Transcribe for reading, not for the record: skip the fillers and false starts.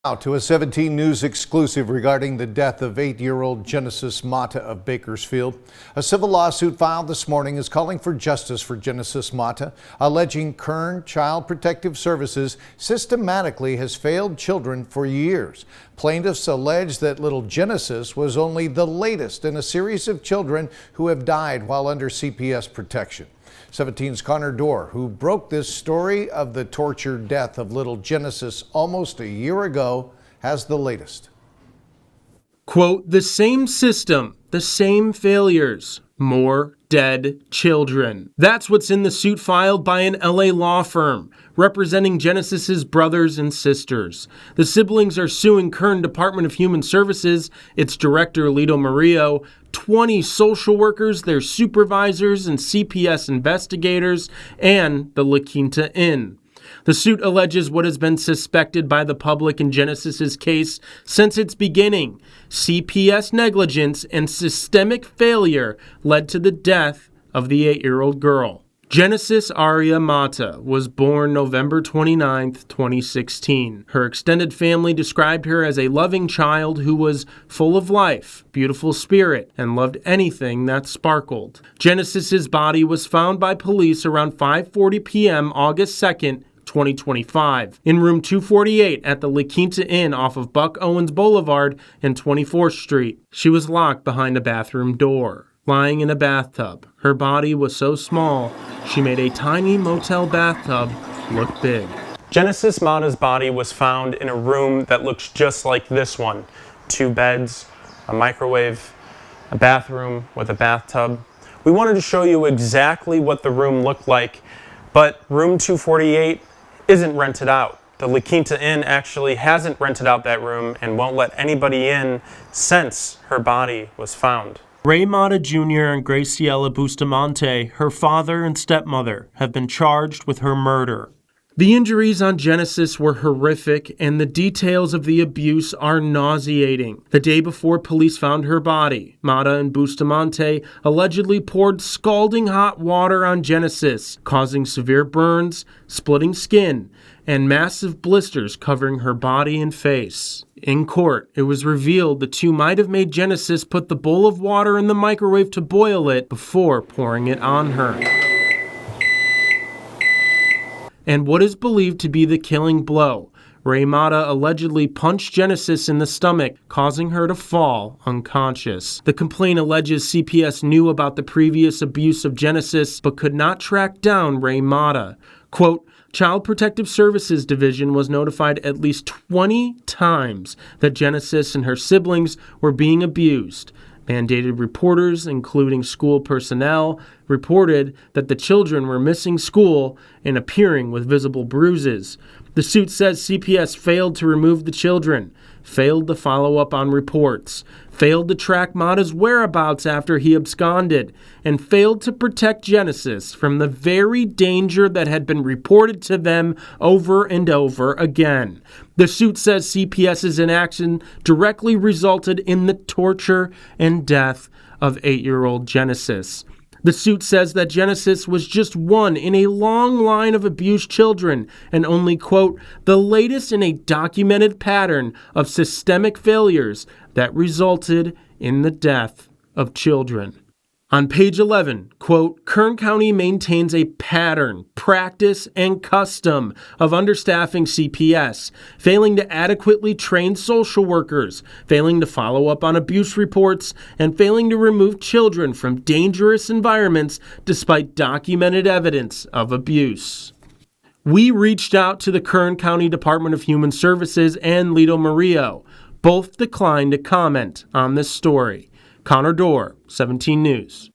Now to a 17 News exclusive regarding the death of 8-year-old Genesis Mata of Bakersfield. A civil lawsuit filed this morning is calling for justice for Genesis Mata, alleging Kern Child Protective Services systematically has failed children for years. Plaintiffs allege that little Genesis was only the latest in a series of children who have died while under CPS protection. 17's Connor Dorr, who broke this story of the tortured death of little Genesis almost a year ago, has the latest. Quote, the same system, the same failures, more dead children. That's what's in the suit filed by an LA law firm representing Genesis's brothers and sisters. The siblings are suing Kern Department of Human Services, its director Lito Murillo, 20 social workers, their supervisors and CPS investigators, and the La Quinta Inn. The suit alleges what has been suspected by the public in Genesis's case since its beginning. CPS negligence and systemic failure led to the death of the 8-year-old girl. Genesis Aria Mata was born November 29, 2016. Her extended family described her as a loving child who was full of life, beautiful spirit, and loved anything that sparkled. Genesis's body was found by police around 5:40 p.m. August 2nd, 2025, in room 248 at the La Quinta Inn off of Buck Owens Boulevard and 24th Street. She was locked behind a bathroom door. Lying in a bathtub, her body was so small, she made a tiny motel bathtub look big. Genesis Mata's body was found in a room that looks just like this one. 2 beds, a microwave, a bathroom with a bathtub. We wanted to show you exactly what the room looked like, but room 248 isn't rented out. The La Quinta Inn actually hasn't rented out that room and won't let anybody in since her body was found. Ray Mata Jr. and Graciela Bustamante, her father and stepmother, have been charged with her murder. The injuries on Genesis were horrific, and the details of the abuse are nauseating. The day before police found her body, Mata and Bustamante allegedly poured scalding hot water on Genesis, causing severe burns, splitting skin, and massive blisters covering her body and face. In court, it was revealed the two might have made Genesis put the bowl of water in the microwave to boil it before pouring it on her. And what is believed to be the killing blow, Ray Mata allegedly punched Genesis in the stomach, causing her to fall unconscious. The complaint alleges CPS knew about the previous abuse of Genesis, but could not track down Ray Mata. Quote, Child Protective Services Division was notified at least 20 times that Genesis and her siblings were being abused. Mandated reporters, including school personnel, reported that the children were missing school and appearing with visible bruises. The suit says CPS failed to remove the children, failed to follow up on reports, failed to track Mata's whereabouts after he absconded, and failed to protect Genesis from the very danger that had been reported to them over and over again. The suit says CPS's inaction directly resulted in the torture and death of 8-year-old Genesis. The suit says that Genesis was just one in a long line of abused children and only, quote, the latest in a documented pattern of systemic failures that resulted in the death of children. On page 11, quote, Kern County maintains a pattern, practice, and custom of understaffing CPS, failing to adequately train social workers, failing to follow up on abuse reports, and failing to remove children from dangerous environments despite documented evidence of abuse. We reached out to the Kern County Department of Human Services and Lito Murillo. Both declined to comment on this story. Connor Dorr, 17 News.